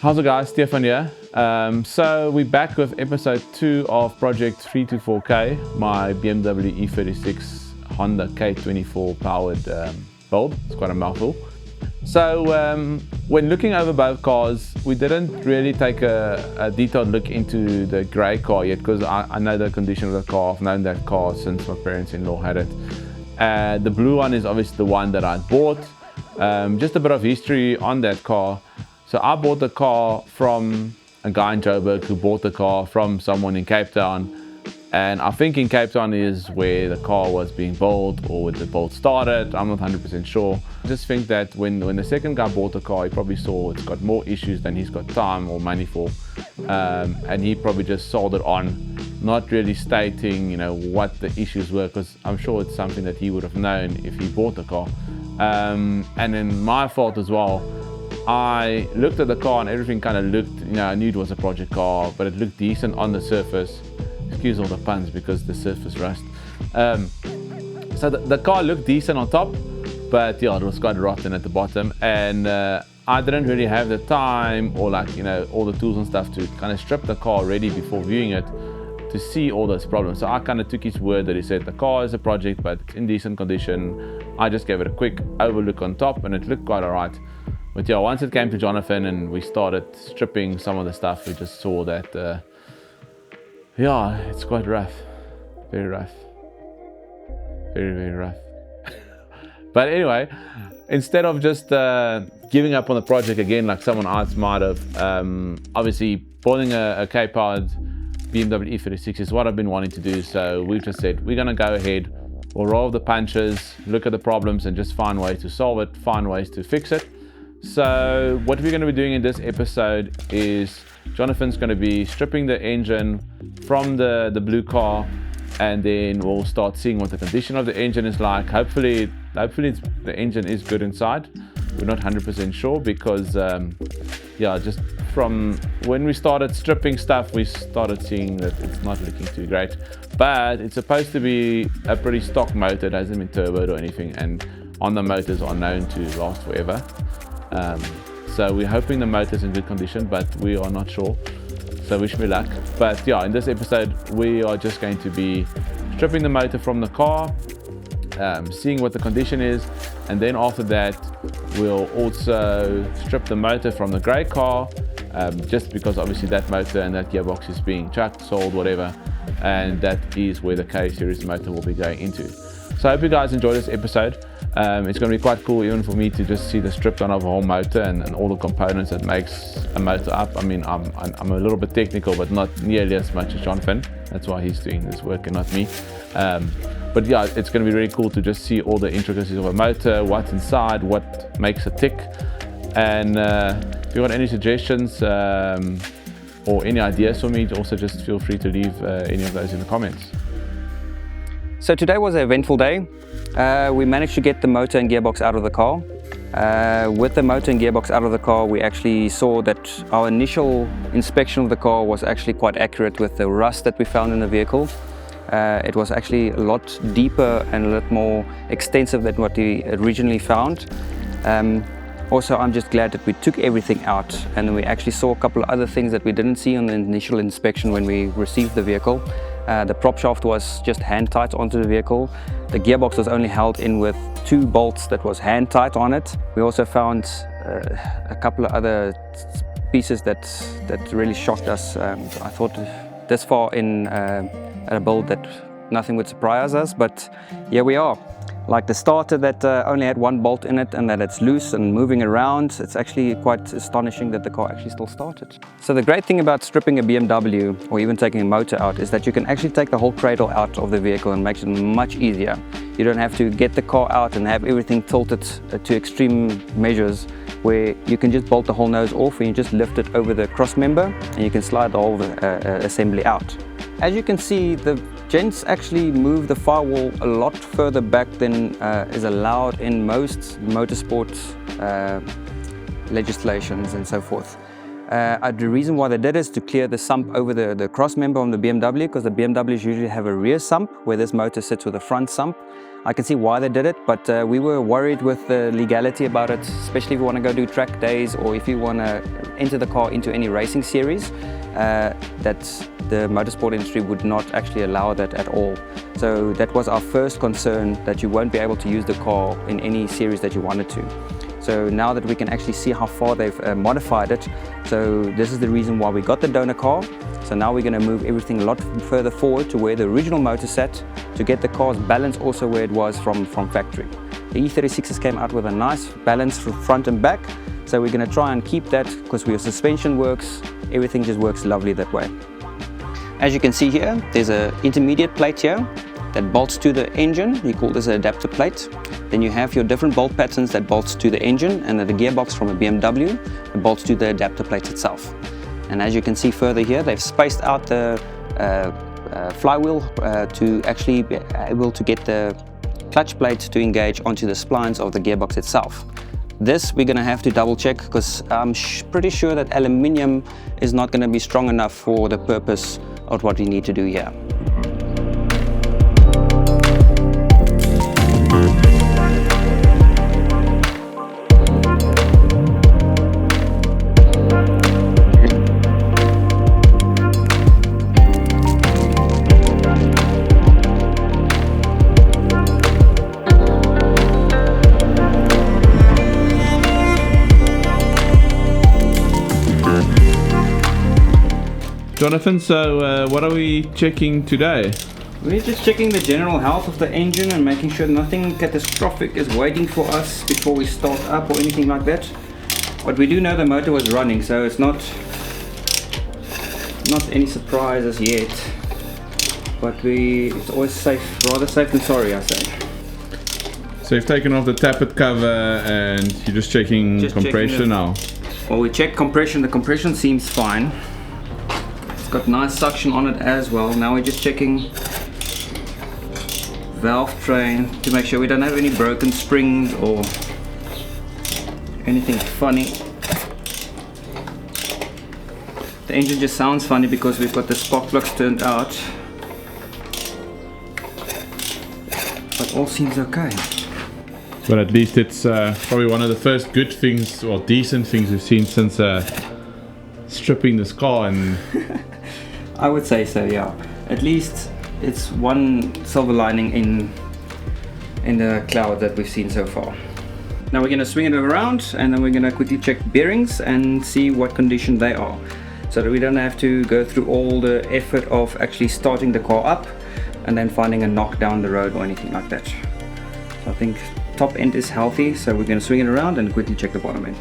How's it guys, Stefan here. So we're back with episode 2 of project 324K, my BMW E36 Honda K24 powered build. It's quite a mouthful. So when looking over both cars, we didn't really take a detailed look into the grey car yet, because I know the condition of the car. I've known that car since my parents-in-law had it. The blue one is obviously the one that I bought. Just a bit of history on that car. So I bought the car from a guy in Joburg who bought the car from someone in Cape Town. And I think in Cape Town is where the car was being built, or where the build started. I'm not 100% sure. I just think that when the second guy bought the car, he probably saw it's got more issues than he's got time or money for. And he probably just sold it on, not really stating, what the issues were, because I'm sure it's something that he would have known if he bought the car. And then my fault as well. I looked at the car and everything kind of looked, I knew it was a project car, but it looked decent on the surface. Excuse all the puns because the surface rust. So the car looked decent on top, but yeah, it was quite rotten at the bottom. And I didn't really have the time or all the tools and stuff to kind of strip the car ready before viewing it to see all those problems. So I kind of took his word that he said the car is a project, but it's in decent condition. I just gave it a quick overlook on top and it looked quite alright. But yeah, once it came to Jonathan and we started stripping some of the stuff, we just saw that, yeah, it's quite rough. Very rough. Very, very rough. But anyway, instead of just giving up on the project again like someone else might have, obviously building a K-powered BMW E36 is what I've been wanting to do. So we've just said, we're going to go ahead, we'll roll the punches, look at the problems and just find ways to solve it, find ways to fix it. So what we're going to be doing in this episode is Jonathan's going to be stripping the engine from the blue car, and then we'll start seeing what the condition of the engine is like. Hopefully the engine is good inside. We're not 100% sure because yeah, just from when we started stripping stuff, we started seeing that it's not looking too great. But it's supposed to be a pretty stock motor. It hasn't been turboed or anything, and Honda motors are known to last forever. So we're hoping the motor's in good condition, but we are not sure. So wish me luck. But yeah, in this episode, we are just going to be stripping the motor from the car, seeing what the condition is, and then after that, we'll also strip the motor from the grey car, just because obviously that motor and that gearbox is being chucked, sold, whatever, and that is where the K series motor will be going into. So I hope you guys enjoy this episode. It's going to be quite cool even for me to just see the strip down of a whole motor and all the components that makes a motor up. I mean, I'm a little bit technical, but not nearly as much as Jonathan. That's why he's doing this work and not me. But yeah, it's going to be really cool to just see all the intricacies of a motor, what's inside, what makes it tick. And if you got any suggestions or any ideas for me, also just feel free to leave any of those in the comments. So today was an eventful day. We managed to get the motor and gearbox out of the car. With the motor and gearbox out of the car, we actually saw that our initial inspection of the car was actually quite accurate with the rust that we found in the vehicle. It was actually a lot deeper and a lot more extensive than what we originally found. Also, I'm just glad that we took everything out and we actually saw a couple of other things that we didn't see on the initial inspection when we received the vehicle. The prop shaft was just hand tight onto the vehicle. The gearbox was only held in with 2 bolts that was hand tight on it. We also found a couple of other pieces that really shocked us. I thought this far in a build that nothing would surprise us, but here we are. Like the starter that only had 1 bolt in it and that it's loose and moving around. It's actually quite astonishing that the car actually still started. So the great thing about stripping a BMW or even taking a motor out is that you can actually take the whole cradle out of the vehicle and makes it much easier. You don't have to get the car out and have everything tilted to extreme measures, where you can just bolt the whole nose off and you just lift it over the cross member and you can slide the whole assembly out. As you can see, the gents actually move the firewall a lot further back than is allowed in most motorsport legislations and so forth. The reason why they did is to clear the sump over the cross member on the BMW, because the BMWs usually have a rear sump where this motor sits with a front sump. I can see why they did it, but we were worried with the legality about it, especially if you want to go do track days or if you want to enter the car into any racing series, that the motorsport industry would not actually allow that at all. So that was our first concern, that you won't be able to use the car in any series that you wanted to. So now that we can actually see how far they've modified it, so this is the reason why we got the donor car. So now we're going to move everything a lot further forward to where the original motor sat, to get the car's balance also where it was from factory. The E36s came out with a nice balance for front and back, so we're going to try and keep that, because your suspension works, everything just works lovely that way. As you can see here, there's an intermediate plate here that bolts to the engine. We call this an adapter plate. Then you have your different bolt patterns that bolts to the engine, and then the gearbox from a BMW that bolts to the adapter plate itself. And as you can see further here, they've spaced out the flywheel to actually be able to get the clutch plate to engage onto the splines of the gearbox itself. This we're going to have to double check, because I'm pretty sure that aluminium is not going to be strong enough for the purpose of what we need to do here. Jonathan, so what are we checking today? We're just checking the general health of the engine and making sure nothing catastrophic is waiting for us before we start up or anything like that. But we do know the motor was running, so it's not any surprises yet. But it's always safe, rather safe than sorry, I say. So you've taken off the tappet cover and you're just checking compression now? Well, we checked compression. The compression seems fine. It's got nice suction on it as well. Now we're just checking valve train to make sure we don't have any broken springs or anything funny. The engine just sounds funny because we've got the spark plugs turned out, but all seems okay. But at least it's probably one of the first good things, or decent things we've seen since stripping this car. And I would say so, yeah. At least it's one silver lining in the cloud that we've seen so far. Now we're going to swing it around, and then we're going to quickly check bearings and see what condition they are, so that we don't have to go through all the effort of actually starting the car up and then finding a knock down the road or anything like that. So I think top end is healthy, so we're going to swing it around and quickly check the bottom end.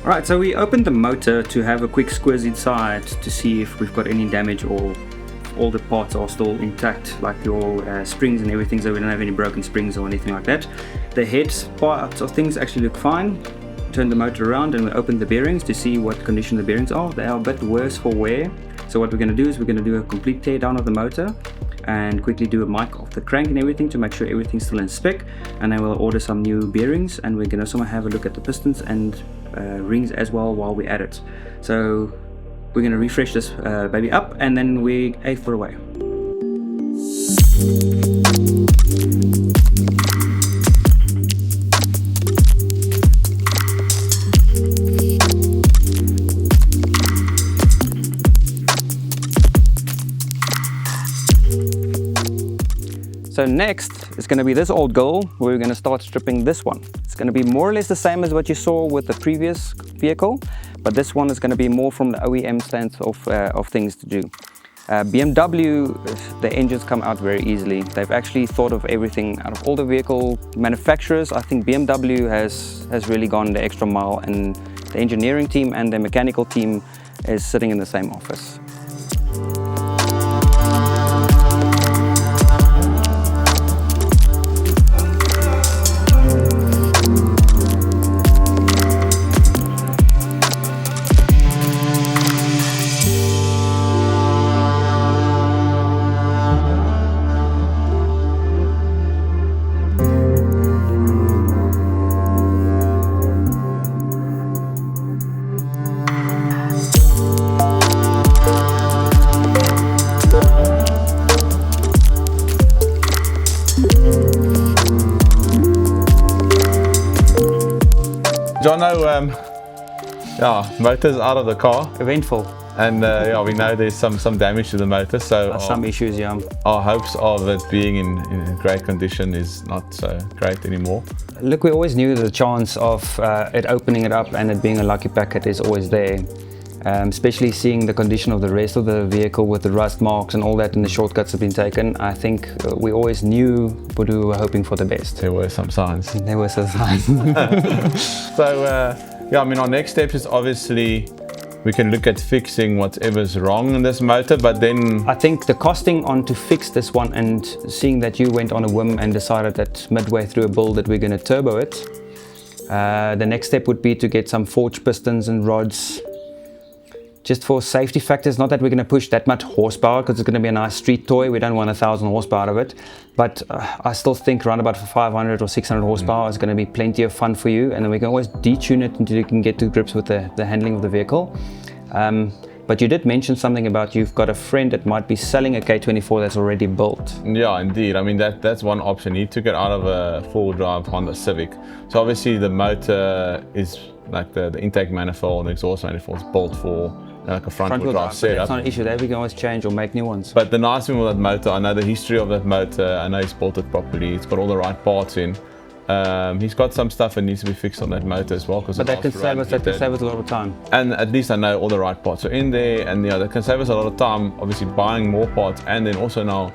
Alright, so we opened the motor to have a quick squiz inside to see if we've got any damage or all the parts are still intact, like your springs and everything, so we don't have any broken springs or anything like that. The head parts of things actually look fine. Turned the motor around and we opened the bearings to see what condition the bearings are. They are a bit worse for wear. So what we're going to do is we're going to do a complete tear down of the motor and quickly do a mic off the crank and everything to make sure everything's still in spec, and then we'll order some new bearings, and we're going to also have a look at the pistons and rings as well while we're at it. So we're going to refresh this baby up, and then we for away. So next is going to be this old girl, where we're going to start stripping this one. It's going to be more or less the same as what you saw with the previous vehicle, but this one is going to be more from the OEM stance of things to do. BMW, the engines come out very easily. They've actually thought of everything. Out of all the vehicle manufacturers, I think BMW has really gone the extra mile, and the engineering team and the mechanical team is sitting in the same office. Jono, yeah, motor's out of the car, Eventful. and yeah, we know there's some damage to the motor, so Some issues, yeah. our hopes of it being in great condition is not so great anymore. Look, we always knew the chance of it opening it up and it being a lucky packet is always there. Especially seeing the condition of the rest of the vehicle with the rust marks and all that and the shortcuts have been taken. I think we always knew, but we were hoping for the best. There were some signs. There were some signs. So yeah, I mean, our next steps is obviously we can look at fixing whatever's wrong in this motor, but then I think the costing on to fix this one, and seeing that you went on a whim and decided that midway through a build that we're going to turbo it, the next step would be to get some forged pistons and rods, just for safety factors. Not that we're going to push that much horsepower, because it's going to be a nice street toy. We don't want 1,000 horsepower out of it, but I still think around about 500 or 600 horsepower is going to be plenty of fun for you, and then we can always detune it until you can get to grips with the handling of the vehicle. But you did mention something about you've got a friend that might be selling a K24 that's already built. yeah, indeed. I mean, that's one option. You took it out of a four-wheel drive Honda Civic. So obviously the motor is like the intake manifold, the exhaust manifold is built for like a front-wheel drive setup. That's not an issue. That we can always change or make new ones. But the nice thing with that motor, I know the history of that motor. I know he's built it properly. It's got all the right parts in. He's got some stuff that needs to be fixed on that motor as well. But that can save us a lot of time. And at least I know all the right parts are in there, and yeah, that can save us a lot of time, obviously buying more parts, and then also now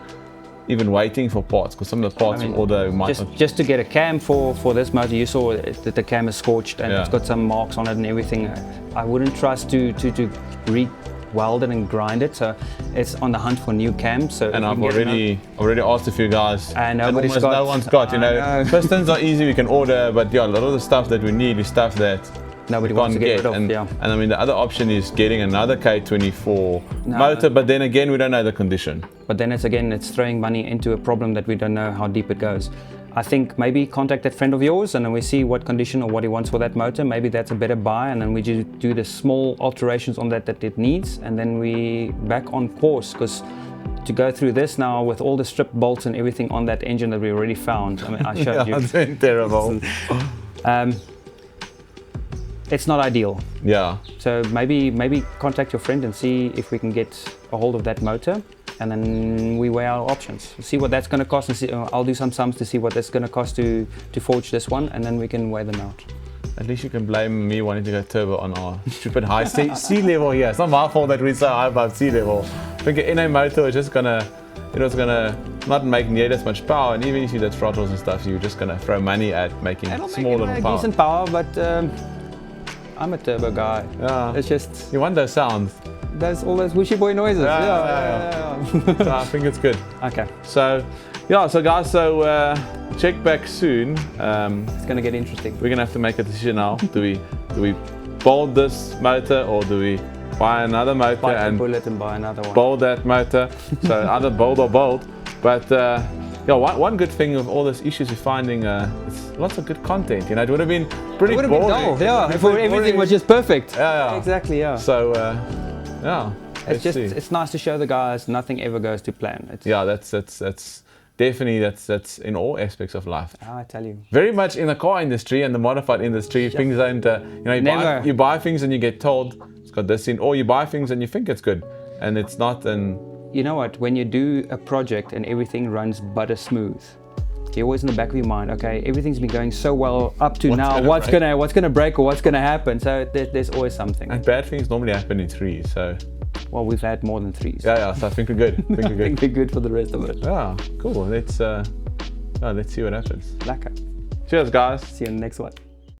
even waiting for parts, because some of the parts we order might just to get a cam for this motor, you saw that the cam is scorched and it's got some marks on it and everything. I wouldn't trust to re-weld it and grind it, so it's on the hunt for new cams. So and I've already asked a few guys, and no one's got. You know, pistons are easy, we can order, but yeah, a lot of the stuff that we need is stuff that nobody wants to get rid of. And I mean, the other option is getting another K24 motor, but then again, we don't know the condition. But then it's throwing money into a problem that we don't know how deep it goes. I think maybe contact that friend of yours and then we see what condition or what he wants for that motor. Maybe that's a better buy, and then we just do the small alterations on that it needs, and then we back on course, because to go through this now with all the strip bolts and everything on that engine that we already found, I mean, I showed you. It's been terrible. It's not ideal. Yeah. So maybe contact your friend and see if we can get a hold of that motor, and then we weigh our options. See what that's going to cost, and see, I'll do some sums to see what that's going to cost to forge this one, and then we can weigh them out. At least you can blame me wanting to go turbo on our stupid high sea level here. It's not my fault that we're so high above sea level. I think in a motor it's just gonna, it's gonna not make near as much power, and even if you did throttles and stuff, you're just gonna throw money at making small little power. Decent power, but I'm a turbo guy. Yeah. It's just you want those sounds. There's all those whooshy boy noises. Yeah. So I think it's good. Okay. So yeah, so guys, check back soon. It's gonna get interesting. We're gonna have to make a decision now. Do we build this motor, or do we buy another motor and bullet and buy another one? Build that motor. So either build or build. But yeah, one good thing of all these issues we're finding, it's lots of good content. You know, it would have been pretty boring. Dull, yeah, if everything was just perfect. Yeah. Exactly, yeah. So yeah, it's nice to show the guys nothing ever goes to plan. That's definitely that's in all aspects of life. I tell you. Very much in the car industry and the modified industry, things don't. You buy things and you get told it's got this in, or you buy things and you think it's good, and it's not. And you know what? When you do a project and everything runs butter smooth, you're always in the back of your mind, okay, everything's been going so well up to now. What's gonna break or what's gonna happen? So there's always something. And bad things normally happen in threes. So. Well, we've had more than threes. Yeah. So I think we're good. I think we're good for the rest of it. Yeah, cool. Let's see what happens. Lekker. Cheers, guys. See you in the next one.